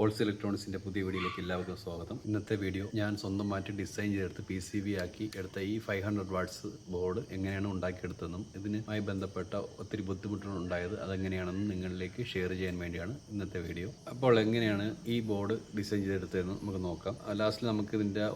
ഓൾസ് ഇലക്ട്രോണിക്സിൻ്റെ പുതിയ വീഡിയോയിലേക്ക് എല്ലാവർക്കും സ്വാഗതം. ഇന്നത്തെ വീഡിയോ ഞാൻ സ്വന്തമായിട്ട് ഡിസൈൻ ചെയ്തെടുത്ത് PCB ആക്കി എടുത്ത ഈ 500 വാട്ട്സ് ബോർഡ് എങ്ങനെയാണ് ഉണ്ടാക്കിയെടുത്തതെന്നും ഇതിനുമായി ബന്ധപ്പെട്ട ഒത്തിരി ബുദ്ധിമുട്ടുകൾ ഉണ്ടായത് അതെങ്ങനെയാണെന്നും നിങ്ങളിലേക്ക് ഷെയർ ചെയ്യാൻ വേണ്ടിയാണ് ഇന്നത്തെ വീഡിയോ. അപ്പോൾ എങ്ങനെയാണ് ഈ ബോർഡ് ഡിസൈൻ ചെയ്തെടുത്തതെന്ന് നമുക്ക് നോക്കാം. ലാസ്റ്റിൽ നമുക്ക് ഇതിൻ്റെ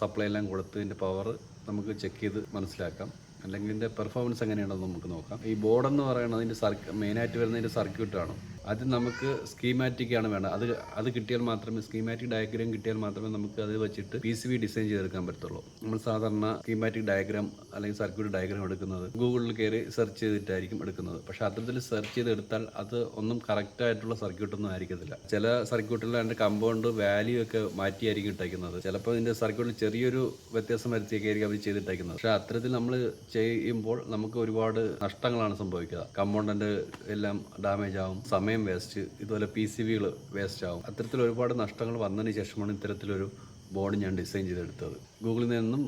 സപ്ലൈ എല്ലാം കൊടുത്ത് ഇതിൻ്റെ പവർ നമുക്ക് ചെക്ക് ചെയ്ത് മനസ്സിലാക്കാം. അല്ലെങ്കിൽ ഇതിൻ്റെ പെർഫോമൻസ് എങ്ങനെയാണെന്ന് നമുക്ക് നോക്കാം. ഈ ബോർഡെന്ന് പറയുന്നത് അതിൻ്റെ മെയിനായിട്ട് വരുന്നതിൻ്റെ സർക്യൂട്ടാണ്. അത് നമുക്ക് സ്കീമാറ്റിക്കാണ് വേണ്ടത്. അത് കിട്ടിയാൽ മാത്രമേ സ്കീമാറ്റിക് ഡയഗ്രാം കിട്ടിയാൽ മാത്രമേ നമുക്ക് അത് വെച്ചിട്ട് PCB ഡിസൈൻ ചെയ്തെടുക്കാൻ പറ്റത്തുള്ളൂ. നമ്മൾ സാധാരണ സ്കീമാറ്റിക് ഡയഗ്രാം അല്ലെങ്കിൽ സർക്യൂട്ട് ഡയഗ്രാം എടുക്കുന്നത് ഗൂഗിളിൽ കയറി സെർച്ച് ചെയ്തിട്ടായിരിക്കും എടുക്കുന്നത്. പക്ഷേ അത്തരത്തിൽ സെർച്ച് ചെയ്തെടുത്താൽ അത് ഒന്നും കറക്റ്റായിട്ടുള്ള സർക്യൂട്ടൊന്നും ആയിരിക്കത്തില്ല. ചില സർക്യൂട്ടിൽ അതിൻ്റെ കമ്പൗണ്ട് വാല്യൂ ഒക്കെ മാറ്റിയായിരിക്കും ഇട്ടേക്കുന്നത്. ചിലപ്പോൾ ഇതിൻ്റെ സർക്യൂട്ടിൽ ചെറിയൊരു വ്യത്യാസം വരുത്തിയൊക്കെ ആയിരിക്കും അവർ ചെയ്തിട്ടേക്കുന്നത്. പക്ഷേ അത്തരത്തിൽ നമ്മൾ ചെയ്യുമ്പോൾ നമുക്ക് ഒരുപാട് നഷ്ടങ്ങളാണ് സംഭവിക്കുക. കമ്പൗണ്ടൻ്റ് എല്ലാം ഡാമേജ് ആവും, സമയം വേസ്റ്റ്, ഇതുപോലെ PCBകൾ വേസ്റ്റ് ആവും. അത്തരത്തിൽ ഒരുപാട് നഷ്ടങ്ങൾ വന്നതിന് ശേഷമാണ് ഇത്തരത്തിലൊരു ബോർഡ് ഞാൻ ഡിസൈൻ ചെയ്തെടുത്തത്. ഗൂഗിളിൽ നിന്നും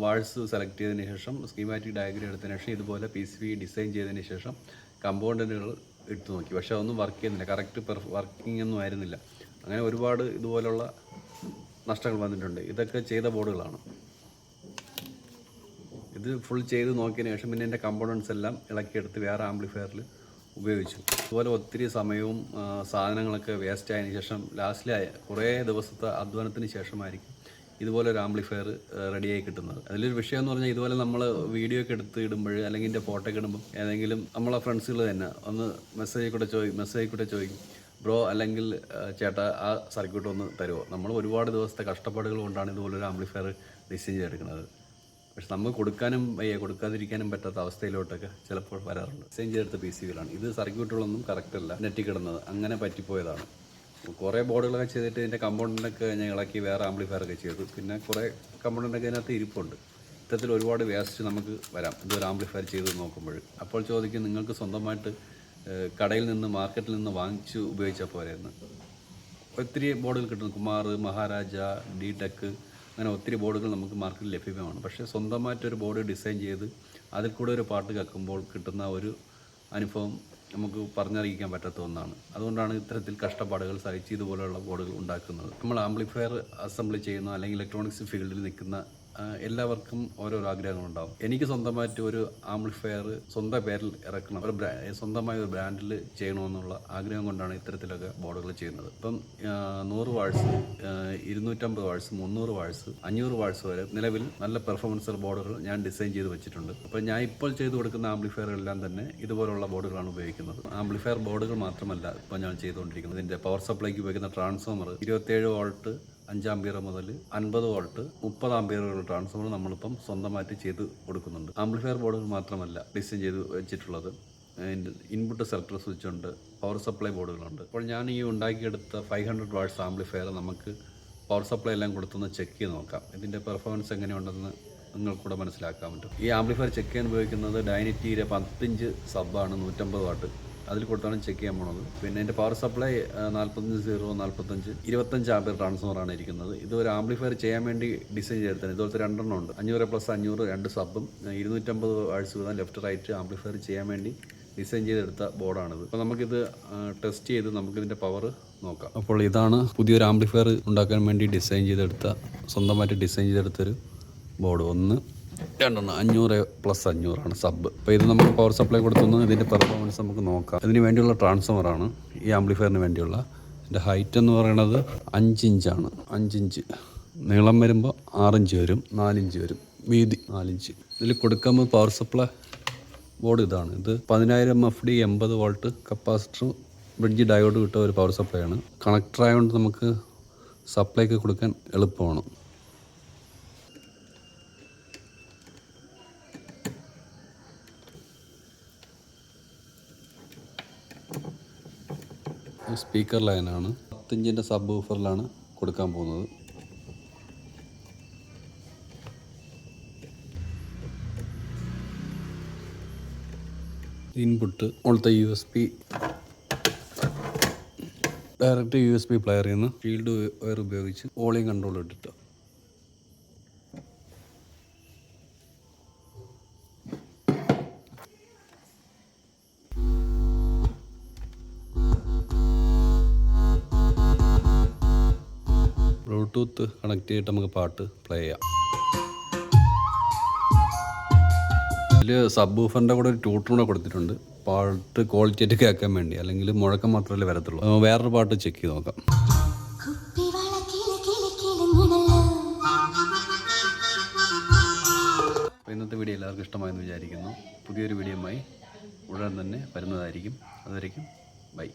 വാൾസ് സെലക്ട് ചെയ്തതിന് ശേഷം സ്കീമാറ്റിക് ഡയഗ്രാം എടുത്തതിന് ശേഷം ഇതുപോലെ PCB ഡിസൈൻ ചെയ്തതിന് ശേഷം കമ്പോണന്റുകൾ എടുത്തു നോക്കി. പക്ഷേ അതൊന്നും വർക്ക് ചെയ്യുന്നില്ല, കറക്റ്റ് വർക്കിംഗ് ഒന്നും ആയിരുന്നില്ല. അങ്ങനെ ഒരുപാട് ഇതുപോലുള്ള നഷ്ടങ്ങൾ വന്നിട്ടുണ്ട്. ഇതൊക്കെ ചെയ്ത ബോർഡുകളാണ്. ഇത് ഫുൾ ചെയ്ത് നോക്കിയതിന് ശേഷം പിന്നെ എൻ്റെ കമ്പോണൻസ് എല്ലാം ഇളക്കിയെടുത്ത് വേറെ ആംപ്ലിഫയറിൽ ഉപയോഗിച്ചു. അതുപോലെ ഒത്തിരി സമയവും സാധനങ്ങളൊക്കെ വേസ്റ്റ് ആയതിനു ശേഷം ലാസ്റ്റിൽ കുറേ ദിവസത്തെ അധ്വാനത്തിന് ശേഷമായിരിക്കും ഇതുപോലെ ഒരു ആംപ്ലിഫയർ റെഡിയായി കിട്ടുന്നത്. അതിലൊരു വിഷയം എന്ന് പറഞ്ഞാൽ ഇതുപോലെ നമ്മൾ വീഡിയോ ഒക്കെ എടുത്ത് ഇടുമ്പോൾ അല്ലെങ്കിൽ ഇതിൻ്റെ ഫോട്ടോ ഒക്കെ ഇടുമ്പോൾ ഏതെങ്കിലും നമ്മളെ ഫ്രണ്ട്സുകൾ തന്നെ ഒന്ന് മെസ്സേജിൽ കൂടെ ചോദിക്കും, ബ്രോ അല്ലെങ്കിൽ ചേട്ടാ ആ സർക്യൂട്ട് ഒന്ന് തരുമോ. നമ്മൾ ഒരുപാട് ദിവസത്തെ കഷ്ടപ്പാടുകൾ കൊണ്ടാണ് ഇതുപോലൊരു ആംപ്ലിഫയർ ഡിസൈൻ ചെയ്തെടുക്കുന്നത്. പക്ഷെ നമുക്ക് കൊടുക്കാതിരിക്കാനും പറ്റാത്ത അവസ്ഥയിലോട്ടൊക്കെ ചിലപ്പോൾ വരാറുണ്ട്. ഡിസൈൻ ചെയ്തെടുത്ത PCBകളാണ് ഇത്. സർക്യൂട്ടുകളൊന്നും കറക്റ്റ് അല്ല, നെറ്റി കിടന്നത് അങ്ങനെ പറ്റിപ്പോയതാണ്. കുറേ ബോർഡുകളൊക്കെ ചെയ്തിട്ട് ഇതിൻ്റെ കമ്പോണൻ്റൊക്കെ ഞാൻ ഇളക്കി വേറെ ആംപ്ലിഫയറൊക്കെ ചെയ്തു. പിന്നെ കുറേ കമ്പോണൻ്റൊക്കെ അതിനകത്ത് ഇരിപ്പുണ്ട്. ഇത്തരത്തിൽ ഒരുപാട് വേസ്റ്റ് നമുക്ക് വരാം ഇതൊരു ആംപ്ലിഫയർ ചെയ്ത് നോക്കുമ്പോൾ. അപ്പോൾ ചോദിക്കും, നിങ്ങൾക്ക് സ്വന്തമായിട്ട് കടയിൽ നിന്ന് മാർക്കറ്റിൽ നിന്ന് വാങ്ങിച്ച് ഉപയോഗിച്ചാൽ പോരെയെന്ന്. ഒത്തിരി ബോർഡുകൾ കിട്ടുന്നു. കുമാർ, മഹാരാജ, D-Tech, അങ്ങനെ ഒത്തിരി ബോർഡുകൾ നമുക്ക് മാർക്കറ്റിൽ ലഭ്യമാണ്. പക്ഷേ സ്വന്തമായിട്ടൊരു ബോർഡ് ഡിസൈൻ ചെയ്ത് അതിൽ കൂടെ ഒരു പാട്ട് കേൾക്കുമ്പോൾ കിട്ടുന്ന ഒരു അനുഭവം നമുക്ക് പറഞ്ഞറിയിക്കാൻ പറ്റാത്ത ഒന്നാണ്. അതുകൊണ്ടാണ് ഇത്തരത്തിൽ കഷ്ടപ്പാടുകൾ സഹിച്ച് ഇതുപോലെയുള്ള ബോർഡുകൾ ഉണ്ടാക്കുന്നത്. നമ്മൾ ആംപ്ലിഫയർ അസംബ്ലി ചെയ്യുന്ന അല്ലെങ്കിൽ ഇലക്ട്രോണിക്സ് ഫീൽഡിൽ നിൽക്കുന്ന എല്ലാവർക്കും ഓരോരോ ആഗ്രഹങ്ങളുണ്ടാകും. എനിക്ക് സ്വന്തമായിട്ട് ഒരു ആംപ്ലിഫയർ സ്വന്തം പേരിൽ ഇറക്കണം, സ്വന്തമായ ഒരു ബ്രാൻഡിൽ ചെയ്യണമെന്നുള്ള ആഗ്രഹം കൊണ്ടാണ് ഇത്തരത്തിലൊക്കെ ബോർഡുകൾ ചെയ്യുന്നത്. ഇപ്പം 100 വാട്ട്സ്, 250 വാട്ട്സ്, 300 വാട്ട്സ്, 500 വാട്ട്സ് വരെ നിലവിൽ നല്ല പെർഫോമൻസ് ബോർഡുകൾ ഞാൻ ഡിസൈൻ ചെയ്ത് വെച്ചിട്ടുണ്ട്. അപ്പോൾ ഞാൻ ഇപ്പോൾ ചെയ്തു കൊടുക്കുന്ന ആംപ്ലിഫയറെല്ലാം തന്നെ ഇതുപോലുള്ള ബോർഡുകളാണ് ഉപയോഗിക്കുന്നത്. ആംപ്ലിഫയർ ബോർഡുകൾ മാത്രമല്ല ഇപ്പോൾ ഞാൻ ചെയ്തുകൊണ്ടിരിക്കുന്നത്. ഇതിൻ്റെ പവർ സപ്ലൈക്ക് ഉപയോഗിക്കുന്ന ട്രാൻസ്ഫോമർ 27 വോൾട്ട് 5 ആംപിയർ മുതൽ 50 വോൾട്ട് 30 ആംപിയറുകളുടെ ട്രാൻസ്ഫോമർ നമ്മളിപ്പം സ്വന്തമായിട്ട് ചെയ്ത് കൊടുക്കുന്നുണ്ട്. ആംപ്ലിഫയർ ബോർഡുകൾ മാത്രമല്ല ഡിസൈൻ ചെയ്ത് വെച്ചിട്ടുള്ളത്. ഇൻപുട്ട് സെലക്ടർ സ്വിച്ച് ഉണ്ട്, പവർ സപ്ലൈ ബോർഡുകളുണ്ട്. അപ്പോൾ ഞാൻ ഈ ഉണ്ടാക്കിയെടുത്ത 500 വാട്ട്സ് ആംപ്ലിഫയർ നമുക്ക് പവർ സപ്ലൈ എല്ലാം കൊടുത്തൊന്ന് ചെക്ക് ചെയ്ത് നോക്കാം. ഇതിൻ്റെ പെർഫോമൻസ് എങ്ങനെയുണ്ടെന്ന് നിങ്ങൾക്കൂടെ മനസ്സിലാക്കാൻ പറ്റും. ഈ ആംപ്ലിഫയർ ചെക്ക് ചെയ്യാൻ ഉപയോഗിക്കുന്നത് ഡൈനിറ്റിയുടെ 10 ഇഞ്ച് സബ്ബാണ്, 150 വാട്ട്. അതിൽ കൊടുത്താണ് ചെക്ക് ചെയ്യാൻ പോണത്. പിന്നെ എൻ്റെ പവർ സപ്ലൈ 45 25 ആംപിയർ ട്രാൻസ്ഫോമറാണ് ഇരിക്കുന്നത്. ഇത് ഒരു ആംപ്ലിഫയർ ചെയ്യാൻ വേണ്ടി ഡിസൈൻ ചെയ്തെടുത്തത്. ഇതുപോലത്തെ 2 ഉണ്ട്, 500+500 2 സബും 250 വാട്ട്സ് വീതം ലെഫ്റ്റ് റൈറ്റ് ആംപ്ലിഫയർ ചെയ്യാൻ വേണ്ടി ഡിസൈൻ ചെയ്തെടുത്ത ബോർഡാണിത്. അപ്പോൾ നമുക്കിത് ടെസ്റ്റ് ചെയ്ത് നമുക്കിതിൻ്റെ പവർ നോക്കാം. അപ്പോൾ ഇതാണ് പുതിയൊരു ആംപ്ലിഫയർ ഉണ്ടാക്കാൻ വേണ്ടി സ്വന്തമായിട്ട് ഡിസൈൻ ചെയ്തെടുത്തൊരു ബോർഡ്. 1 2 500+500 സബ്. അപ്പോൾ ഇത് നമുക്ക് പവർ സപ്ലൈ കൊടുത്തുനിന്ന് ഇതിൻ്റെ പെർഫോമൻസ് നമുക്ക് നോക്കാം. ഇതിന് വേണ്ടിയുള്ള ട്രാൻസ്ഫോമറാണ് ഈ ആംപ്ലിഫയറിന് വേണ്ടിയുള്ള. ഇതിൻ്റെ ഹൈറ്റ് എന്ന് പറയുന്നത് 5 ഇഞ്ചാണ്. 5 ഇഞ്ച് നീളം വരുമ്പോൾ 6 ഇഞ്ച് വരും, 4 ഇഞ്ച് വരും, വീതി 4 ഇഞ്ച്. ഇതിൽ കൊടുക്കുമ്പോൾ പവർ സപ്ലൈ ബോർഡ് ഇതാണ്. ഇത് 10000 FD 80 volt capacitor bridge diode കിട്ടുന്ന ഒരു പവർ സപ്ലൈ ആണ്. കണക്ടർ ആയതുകൊണ്ട് നമുക്ക് സപ്ലൈക്ക് കൊടുക്കാൻ എളുപ്പമാണ്. സ്പീക്കർ ലൈനാണ്. 10 ഇഞ്ചിൻ്റെ സബ് വൂഫറിലാണ് കൊടുക്കാൻ പോകുന്നത്. ഇൻപുട്ട് ഉള്ളത്തെ USB ഡയറക്റ്റ് USB പ്ലെയറിൽ നിന്ന് ഫീൽഡ് വയർ ഉപയോഗിച്ച് വോളിയം കൺട്രോൾ ഇട്ടിട്ട് ബ്ലൂടൂത്ത് കണക്ട് ചെയ്തിട്ട് നമുക്ക് പാട്ട് പ്ലേ ചെയ്യാം. ഇതിൽ സബ് വൂഫറിൻ്റെ കൂടെ ഒരു ട്യൂട്ടർ കൂടെ കൊടുത്തിട്ടുണ്ട്, പാട്ട് ക്വാളിറ്റി ആയിട്ട് കേൾക്കാൻ വേണ്ടി, അല്ലെങ്കിൽ മുഴക്കം മാത്രമല്ലേ വരത്തുള്ളൂ. വേറൊരു പാട്ട് ചെക്ക് ചെയ്ത് നോക്കാം. അപ്പോൾ ഇന്നത്തെ വീഡിയോ എല്ലാവർക്കും ഇഷ്ടമായെന്ന് വിചാരിക്കുന്നു. പുതിയൊരു വീഡിയോയുമായി ഉടൻ തന്നെ വരുന്നതായിരിക്കും. അതുവരേക്കും ബൈ.